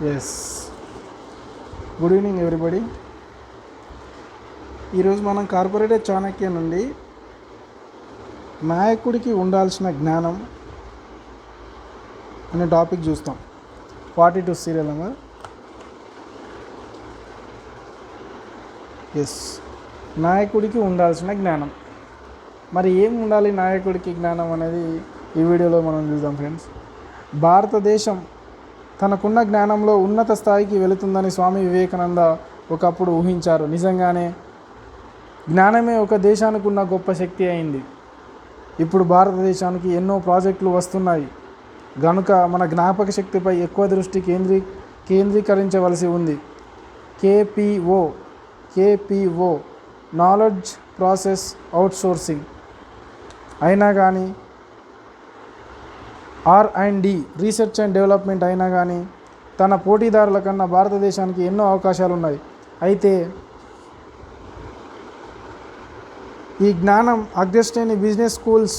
Yes, good evening everybody. ఈరోజు మనం corporator Chanakya నుండి నాయకుడికి ఉండాల్సిన జ్ఞానం అనే టాపిక్ చూస్తాం. 42 సీరియల్ నెంబర్. ఎస్, నాయకుడికి ఉండాల్సిన జ్ఞానం. మరి ఏం ఉండాలి నాయకుడికి జ్ఞానం అనేది ఈ వీడియోలో మనం చూద్దాం ఫ్రెండ్స్. భారతదేశం తనకున్న జ్ఞానంలో ఉన్నత స్థాయికి వెళుతుందని స్వామి వివేకానంద ఒకప్పుడు ఊహించారు. నిజంగానే జ్ఞానమే ఒక దేశానికి ఉన్న గొప్ప శక్తి అయింది. ఇప్పుడు భారతదేశానికి ఎన్నో ప్రాజెక్టులు వస్తున్నాయి గనుక మన జ్ఞాపక శక్తిపై ఎక్కువ దృష్టి కేంద్రీకరించవలసి ఉంది. కేపీఓ నాలెడ్జ్ ప్రాసెస్ అవుట్సోర్సింగ్ అయినా కానీ, R&D రీసెర్చ్ అండ్ డెవలప్మెంట్ అయినా కానీ తన పోటీదారుల కన్నా భారతదేశానికి ఎన్నో అవకాశాలు ఉన్నాయి. అయితే ఈ జ్ఞానం అగ్రశ్రేణి బిజినెస్ స్కూల్స్